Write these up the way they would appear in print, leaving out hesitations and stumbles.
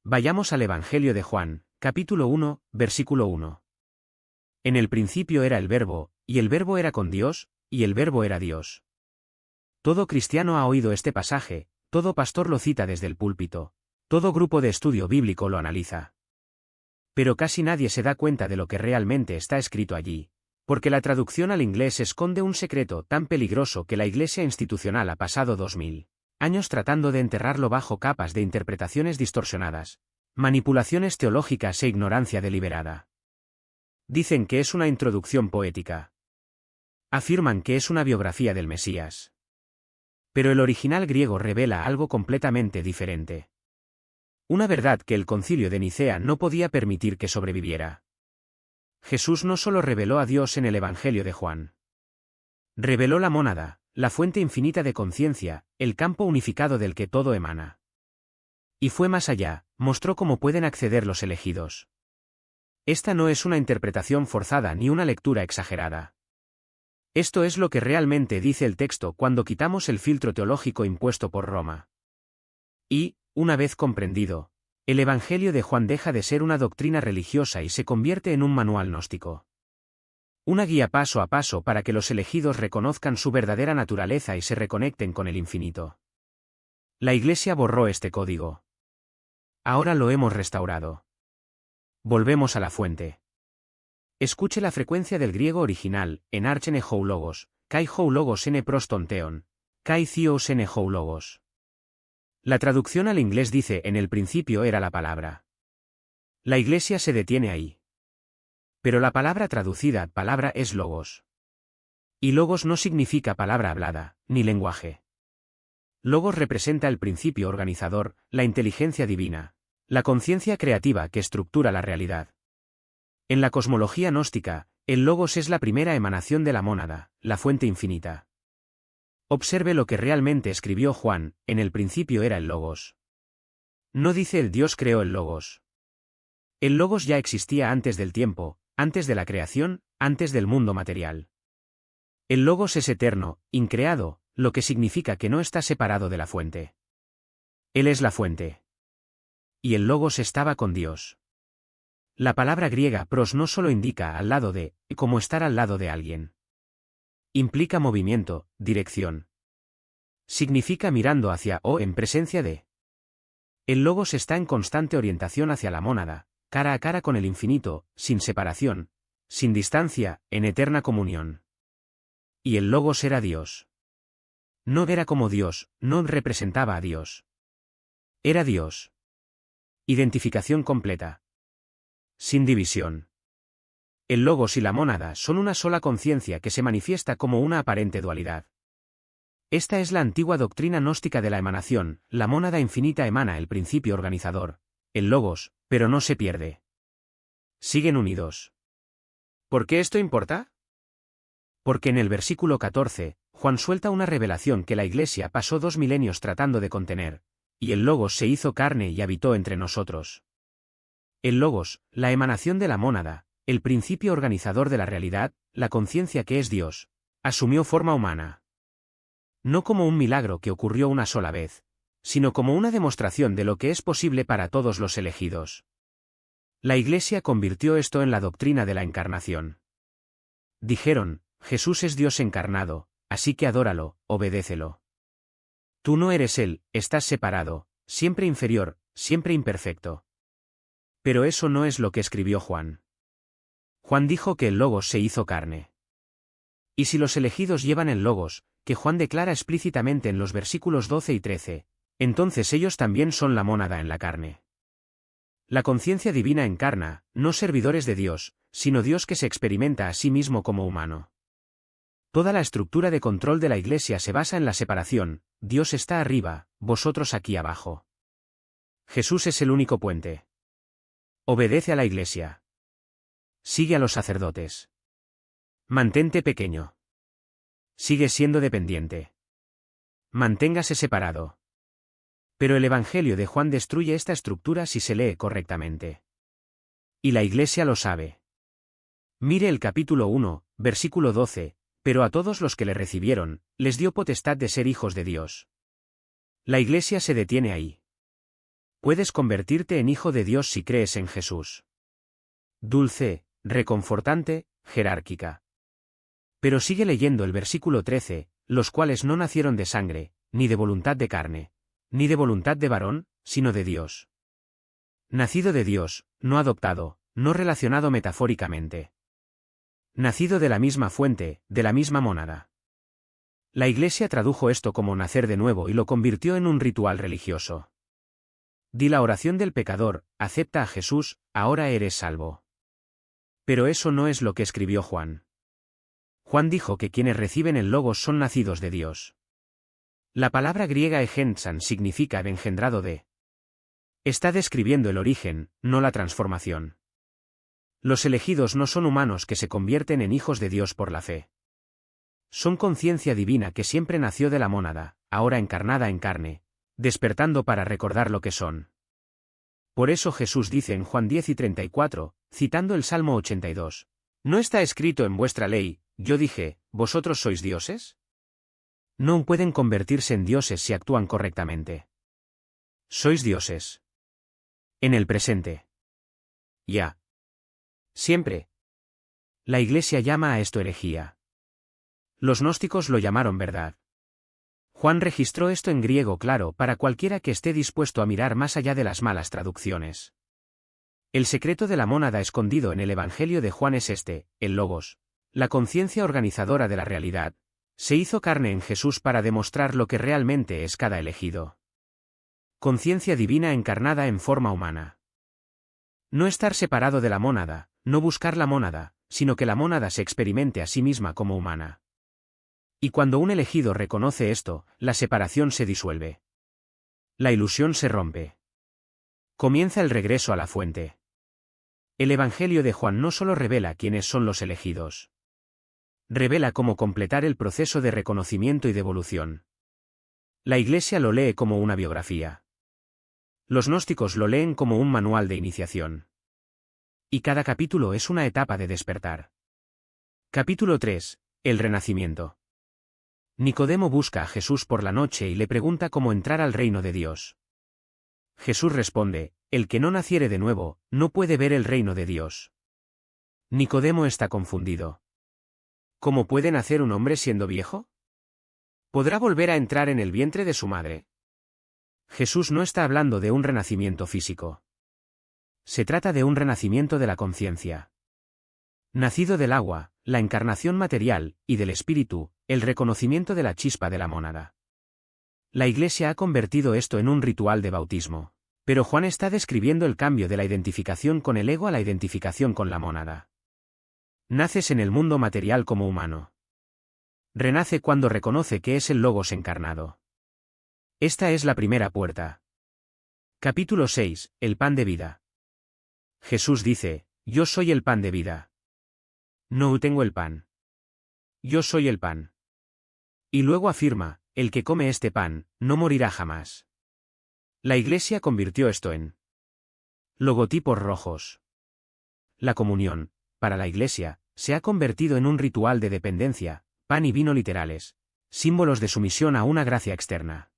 Vayamos al Evangelio de Juan, capítulo 1, versículo 1. En el principio era el Verbo, y el Verbo era con Dios, y el Verbo era Dios. Todo cristiano ha oído este pasaje, todo pastor lo cita desde el púlpito, todo grupo de estudio bíblico lo analiza. Pero casi nadie se da cuenta de lo que realmente está escrito allí, porque la traducción al inglés esconde un secreto tan peligroso que la Iglesia institucional ha pasado 2000 años tratando de enterrarlo bajo capas de interpretaciones distorsionadas, manipulaciones teológicas e ignorancia deliberada. Dicen que es una introducción poética. Afirman que es una biografía del Mesías. Pero el original griego revela algo completamente diferente. Una verdad que el Concilio de Nicea no podía permitir que sobreviviera. Jesús no solo reveló a Dios en el Evangelio de Juan. Reveló la mónada, la fuente infinita de conciencia, el campo unificado del que todo emana. Y fue más allá, mostró cómo pueden acceder los elegidos. Esta no es una interpretación forzada ni una lectura exagerada. Esto es lo que realmente dice el texto cuando quitamos el filtro teológico impuesto por Roma. Y, una vez comprendido, el Evangelio de Juan deja de ser una doctrina religiosa y se convierte en un manual gnóstico. Una guía paso a paso para que los elegidos reconozcan su verdadera naturaleza y se reconecten con el infinito. La Iglesia borró este código. Ahora lo hemos restaurado. Volvemos a la fuente. Escuche la frecuencia del griego original, en archene hou logos, kai hou logos n proston theon, kai theos n hou logos. La traducción al inglés dice en el principio era la palabra. La Iglesia se detiene ahí. Pero la palabra traducida palabra es logos. Y logos no significa palabra hablada, ni lenguaje. Logos representa el principio organizador, la inteligencia divina, la conciencia creativa que estructura la realidad. En la cosmología gnóstica, el logos es la primera emanación de la mónada, la fuente infinita. Observe lo que realmente escribió Juan, en el principio era el logos. No dice el Dios creó el logos. El logos ya existía antes del tiempo, antes de la creación, antes del mundo material. El logos es eterno, increado, lo que significa que no está separado de la fuente. Él es la fuente. Y el logos estaba con Dios. La palabra griega pros no solo indica al lado de, como estar al lado de alguien. Implica movimiento, dirección. Significa mirando hacia o en presencia de. El logos está en constante orientación hacia la mónada, cara a cara con el infinito, sin separación, sin distancia, en eterna comunión. Y el logos era Dios. No era como Dios, no representaba a Dios. Era Dios. Identificación completa. Sin división. El logos y la mónada son una sola conciencia que se manifiesta como una aparente dualidad. Esta es la antigua doctrina gnóstica de la emanación, la mónada infinita emana el principio organizador, el logos, pero no se pierde. Siguen unidos. ¿Por qué esto importa? Porque en el versículo 14, Juan suelta una revelación que la Iglesia pasó 2 milenios tratando de contener, y el logos se hizo carne y habitó entre nosotros. El logos, la emanación de la mónada, el principio organizador de la realidad, la conciencia que es Dios, asumió forma humana. No como un milagro que ocurrió una sola vez, sino como una demostración de lo que es posible para todos los elegidos. La Iglesia convirtió esto en la doctrina de la encarnación. Dijeron, Jesús es Dios encarnado, así que adóralo, obedécelo. Tú no eres Él, estás separado, siempre inferior, siempre imperfecto. Pero eso no es lo que escribió Juan. Juan dijo que el logos se hizo carne. Y si los elegidos llevan el logos, que Juan declara explícitamente en los versículos 12 y 13, entonces ellos también son la mónada en la carne. La conciencia divina encarna, no servidores de Dios, sino Dios que se experimenta a sí mismo como humano. Toda la estructura de control de la Iglesia se basa en la separación, Dios está arriba, vosotros aquí abajo. Jesús es el único puente. Obedece a la Iglesia. Sigue a los sacerdotes. Mantente pequeño. Sigue siendo dependiente. Manténgase separado. Pero el Evangelio de Juan destruye esta estructura si se lee correctamente. Y la Iglesia lo sabe. Mire el capítulo 1, versículo 12, pero a todos los que le recibieron, les dio potestad de ser hijos de Dios. La Iglesia se detiene ahí. Puedes convertirte en hijo de Dios si crees en Jesús. Dulce, reconfortante, jerárquica. Pero sigue leyendo el versículo 13, los cuales no nacieron de sangre, ni de voluntad de carne, ni de voluntad de varón, sino de Dios. Nacido de Dios, no adoptado, no relacionado metafóricamente. Nacido de la misma fuente, de la misma mónada. La Iglesia tradujo esto como nacer de nuevo y lo convirtió en un ritual religioso. Di la oración del pecador, acepta a Jesús, ahora eres salvo. Pero eso no es lo que escribió Juan. Juan dijo que quienes reciben el Logos son nacidos de Dios. La palabra griega egensan significa engendrado de. Está describiendo el origen, no la transformación. Los elegidos no son humanos que se convierten en hijos de Dios por la fe. Son conciencia divina que siempre nació de la mónada, ahora encarnada en carne, despertando para recordar lo que son. Por eso Jesús dice en Juan 10 y 34, citando el Salmo 82, ¿no está escrito en vuestra ley, yo dije, vosotros sois dioses? No pueden convertirse en dioses si actúan correctamente. Sois dioses. En el presente. Ya. Siempre. La Iglesia llama a esto herejía. Los gnósticos lo llamaron verdad. Juan registró esto en griego claro para cualquiera que esté dispuesto a mirar más allá de las malas traducciones. El secreto de la mónada escondido en el Evangelio de Juan es este, el Logos, la conciencia organizadora de la realidad, se hizo carne en Jesús para demostrar lo que realmente es cada elegido. Conciencia divina encarnada en forma humana. No estar separado de la mónada, no buscar la mónada, sino que la mónada se experimente a sí misma como humana. Y cuando un elegido reconoce esto, la separación se disuelve. La ilusión se rompe. Comienza el regreso a la fuente. El Evangelio de Juan no solo revela quiénes son los elegidos. Revela cómo completar el proceso de reconocimiento y devolución. La Iglesia lo lee como una biografía. Los gnósticos lo leen como un manual de iniciación. Y cada capítulo es una etapa de despertar. Capítulo 3. El renacimiento. Nicodemo busca a Jesús por la noche y le pregunta cómo entrar al reino de Dios. Jesús responde, el que no naciere de nuevo, no puede ver el reino de Dios. Nicodemo está confundido. ¿Cómo puede nacer un hombre siendo viejo? ¿Podrá volver a entrar en el vientre de su madre? Jesús no está hablando de un renacimiento físico. Se trata de un renacimiento de la conciencia. Nacido del agua, la encarnación material, y del espíritu, el reconocimiento de la chispa de la mónada. La Iglesia ha convertido esto en un ritual de bautismo. Pero Juan está describiendo el cambio de la identificación con el ego a la identificación con la mónada. Naces en el mundo material como humano. Renace cuando reconoce que es el Logos encarnado. Esta es la primera puerta. Capítulo 6. El pan de vida. Jesús dice, yo soy el pan de vida. No tengo el pan. Yo soy el pan. Y luego afirma, el que come este pan, no morirá jamás. La Iglesia convirtió esto en logotipos rojos. La comunión, para la Iglesia, se ha convertido en un ritual de dependencia, pan y vino literales, símbolos de sumisión a una gracia externa.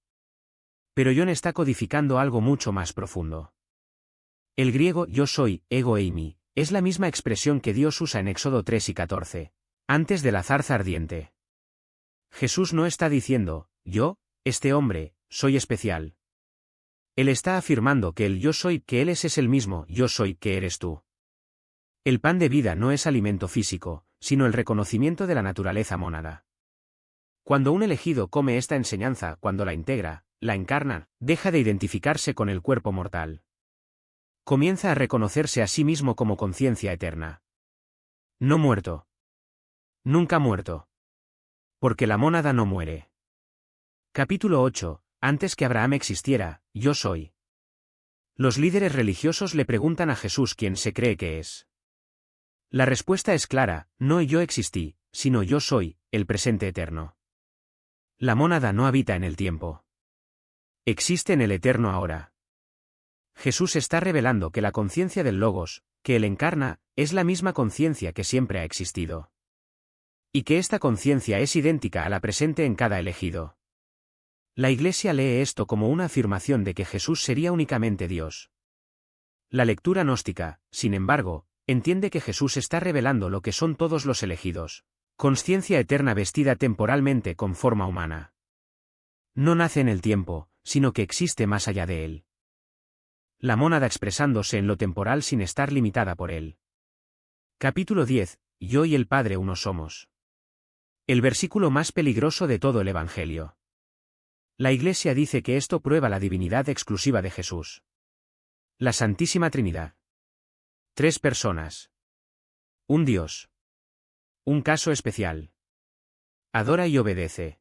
Pero John está codificando algo mucho más profundo. El griego yo soy, ego eimi, es la misma expresión que Dios usa en Éxodo 3 y 14, antes de la zarza ardiente. Jesús no está diciendo, yo, este hombre, soy especial. Él está afirmando que el yo soy que Él es el mismo yo soy que eres tú. El pan de vida no es alimento físico, sino el reconocimiento de la naturaleza mónada. Cuando un elegido come esta enseñanza, cuando la integra, la encarna, deja de identificarse con el cuerpo mortal. Comienza a reconocerse a sí mismo como conciencia eterna. No muerto. Nunca muerto. Porque la mónada no muere. Capítulo 8. Antes que Abraham existiera, yo soy. Los líderes religiosos le preguntan a Jesús quién se cree que es. La respuesta es clara, no yo existí, sino yo soy, el presente eterno. La mónada no habita en el tiempo. Existe en el eterno ahora. Jesús está revelando que la conciencia del Logos, que Él encarna, es la misma conciencia que siempre ha existido. Y que esta conciencia es idéntica a la presente en cada elegido. La Iglesia lee esto como una afirmación de que Jesús sería únicamente Dios. La lectura gnóstica, sin embargo, entiende que Jesús está revelando lo que son todos los elegidos, consciencia eterna vestida temporalmente con forma humana. No nace en el tiempo, sino que existe más allá de él. La mónada expresándose en lo temporal sin estar limitada por él. Capítulo 10. Yo y el Padre uno somos. El versículo más peligroso de todo el Evangelio. La Iglesia dice que esto prueba la divinidad exclusiva de Jesús. La Santísima Trinidad. 3 personas. Un Dios. Un caso especial. Adora y obedece.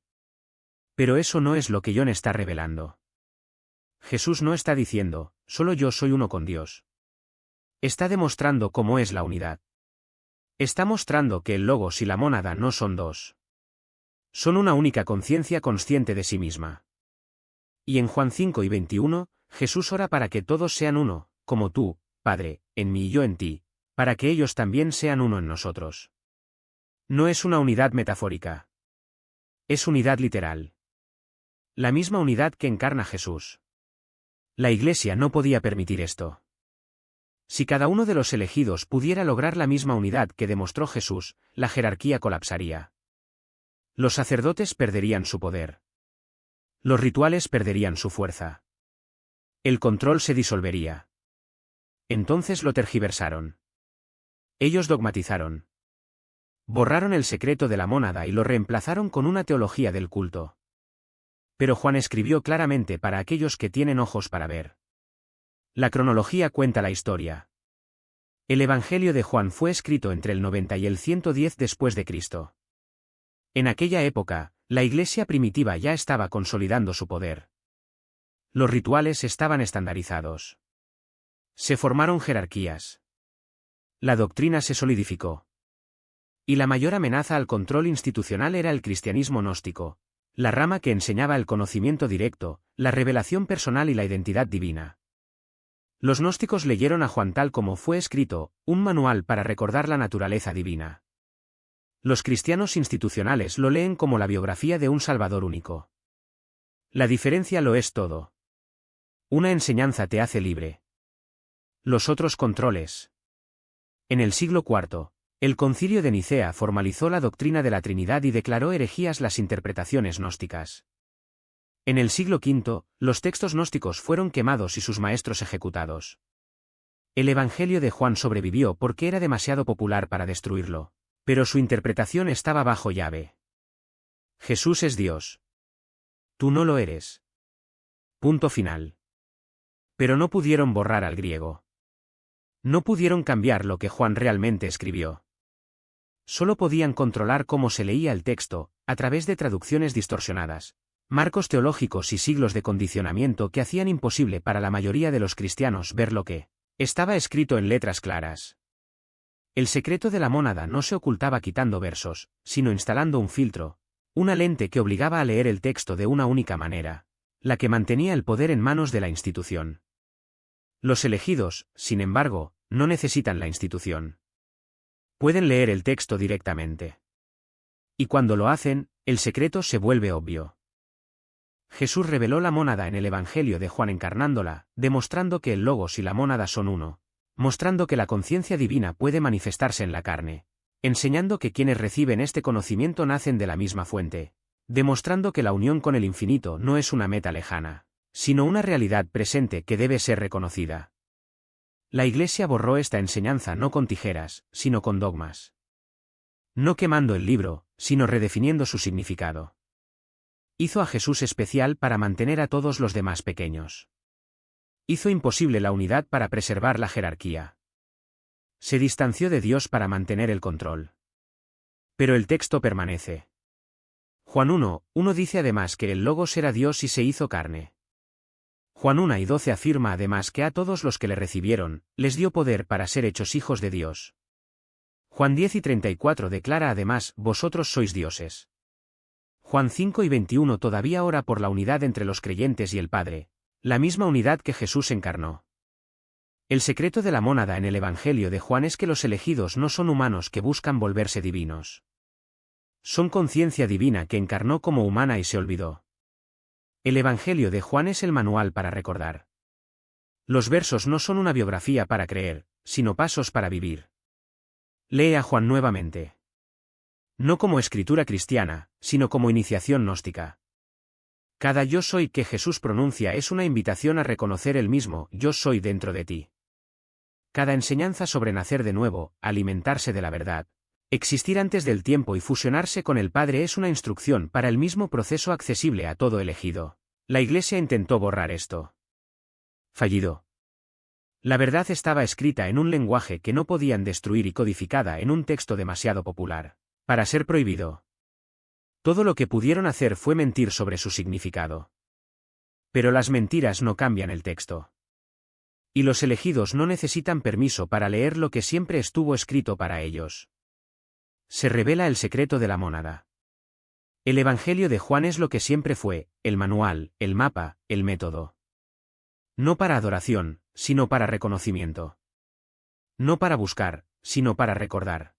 Pero eso no es lo que John está revelando. Jesús no está diciendo, solo yo soy uno con Dios. Está demostrando cómo es la unidad. Está mostrando que el Logos y la mónada no son dos. Son una única conciencia consciente de sí misma. Y en Juan 5:21, Jesús ora para que todos sean uno, como tú, Padre, en mí y yo en ti, para que ellos también sean uno en nosotros. No es una unidad metafórica. Es unidad literal. La misma unidad que encarna Jesús. La Iglesia no podía permitir esto. Si cada uno de los elegidos pudiera lograr la misma unidad que demostró Jesús, la jerarquía colapsaría. Los sacerdotes perderían su poder. Los rituales perderían su fuerza. El control se disolvería. Entonces lo tergiversaron. Ellos dogmatizaron. Borraron el secreto de la mónada y lo reemplazaron con una teología del culto. Pero Juan escribió claramente para aquellos que tienen ojos para ver. La cronología cuenta la historia. El Evangelio de Juan fue escrito entre el 90 y el 110 después de Cristo. En aquella época, la Iglesia primitiva ya estaba consolidando su poder. Los rituales estaban estandarizados. Se formaron jerarquías. La doctrina se solidificó. Y la mayor amenaza al control institucional era el cristianismo gnóstico, la rama que enseñaba el conocimiento directo, la revelación personal y la identidad divina. Los gnósticos leyeron a Juan tal como fue escrito, un manual para recordar la naturaleza divina. Los cristianos institucionales lo leen como la biografía de un Salvador único. La diferencia lo es todo. Una enseñanza te hace libre. Los otros controles. En el siglo IV, el Concilio de Nicea formalizó la doctrina de la Trinidad y declaró herejías las interpretaciones gnósticas. En el siglo V, los textos gnósticos fueron quemados y sus maestros ejecutados. El Evangelio de Juan sobrevivió porque era demasiado popular para destruirlo, pero su interpretación estaba bajo llave. Jesús es Dios. Tú no lo eres. Punto final. Pero no pudieron borrar al griego. No pudieron cambiar lo que Juan realmente escribió. Solo podían controlar cómo se leía el texto, a través de traducciones distorsionadas, marcos teológicos y siglos de condicionamiento que hacían imposible para la mayoría de los cristianos ver lo que estaba escrito en letras claras. El secreto de la mónada no se ocultaba quitando versos, sino instalando un filtro, una lente que obligaba a leer el texto de una única manera, la que mantenía el poder en manos de la institución. Los elegidos, sin embargo, no necesitan la institución. Pueden leer el texto directamente. Y cuando lo hacen, el secreto se vuelve obvio. Jesús reveló la mónada en el Evangelio de Juan encarnándola, demostrando que el Logos y la mónada son uno, mostrando que la conciencia divina puede manifestarse en la carne, enseñando que quienes reciben este conocimiento nacen de la misma fuente, demostrando que la unión con el infinito no es una meta lejana, sino una realidad presente que debe ser reconocida. La Iglesia borró esta enseñanza no con tijeras, sino con dogmas. No quemando el libro, sino redefiniendo su significado. Hizo a Jesús especial para mantener a todos los demás pequeños. Hizo imposible la unidad para preservar la jerarquía. Se distanció de Dios para mantener el control. Pero el texto permanece. Juan 1:1 dice además que el Logos era Dios y se hizo carne. Juan 1:12 afirma además que a todos los que le recibieron, les dio poder para ser hechos hijos de Dios. Juan 10:34 declara además, vosotros sois dioses. Juan 5:21 todavía ora por la unidad entre los creyentes y el Padre, la misma unidad que Jesús encarnó. El secreto de la mónada en el Evangelio de Juan es que los elegidos no son humanos que buscan volverse divinos. Son conciencia divina que encarnó como humana y se olvidó. El Evangelio de Juan es el manual para recordar. Los versos no son una biografía para creer, sino pasos para vivir. Lee a Juan nuevamente. No como escritura cristiana, sino como iniciación gnóstica. Cada yo soy que Jesús pronuncia es una invitación a reconocer el mismo yo soy dentro de ti. Cada enseñanza sobre nacer de nuevo, alimentarse de la verdad, existir antes del tiempo y fusionarse con el Padre es una instrucción para el mismo proceso accesible a todo elegido. La Iglesia intentó borrar esto. Fallido. La verdad estaba escrita en un lenguaje que no podían destruir y codificada en un texto demasiado popular para ser prohibido. Todo lo que pudieron hacer fue mentir sobre su significado. Pero las mentiras no cambian el texto. Y los elegidos no necesitan permiso para leer lo que siempre estuvo escrito para ellos. Se revela el secreto de la mónada. El Evangelio de Juan es lo que siempre fue, el manual, el mapa, el método. No para adoración, sino para reconocimiento. No para buscar, sino para recordar.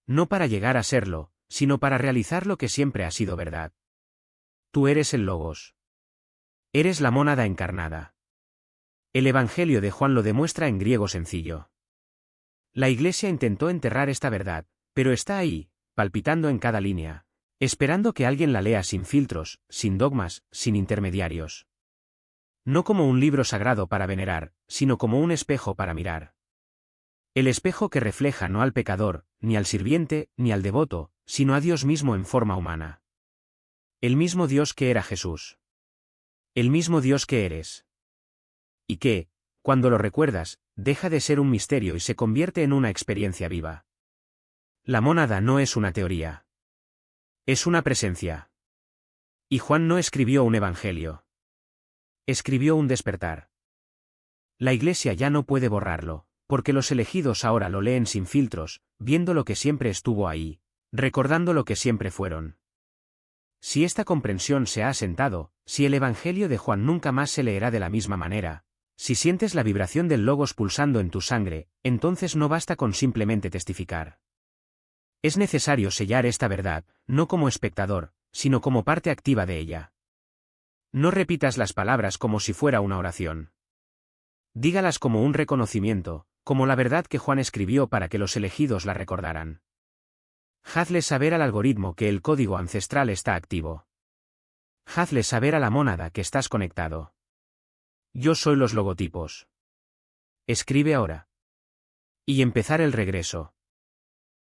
No para llegar a serlo, sino para realizar lo que siempre ha sido verdad. Tú eres el Logos. Eres la mónada encarnada. El Evangelio de Juan lo demuestra en griego sencillo. La Iglesia intentó enterrar esta verdad, pero está ahí, palpitando en cada línea, esperando que alguien la lea sin filtros, sin dogmas, sin intermediarios. No como un libro sagrado para venerar, sino como un espejo para mirar. El espejo que refleja no al pecador, ni al sirviente, ni al devoto, sino a Dios mismo en forma humana. El mismo Dios que era Jesús. El mismo Dios que eres. Y que, cuando lo recuerdas, deja de ser un misterio y se convierte en una experiencia viva. La mónada no es una teoría. Es una presencia. Y Juan no escribió un evangelio. Escribió un despertar. La Iglesia ya no puede borrarlo, porque los elegidos ahora lo leen sin filtros, viendo lo que siempre estuvo ahí, recordando lo que siempre fueron. Si esta comprensión se ha asentado, si el Evangelio de Juan nunca más se leerá de la misma manera, si sientes la vibración del Logos pulsando en tu sangre, entonces no basta con simplemente testificar. Es necesario sellar esta verdad, no como espectador, sino como parte activa de ella. No repitas las palabras como si fuera una oración. Dígalas como un reconocimiento, como la verdad que Juan escribió para que los elegidos la recordaran. Hazle saber al algoritmo que el código ancestral está activo. Hazle saber a la mónada que estás conectado. Yo soy los logotipos. Escribe ahora. Y empezar el regreso.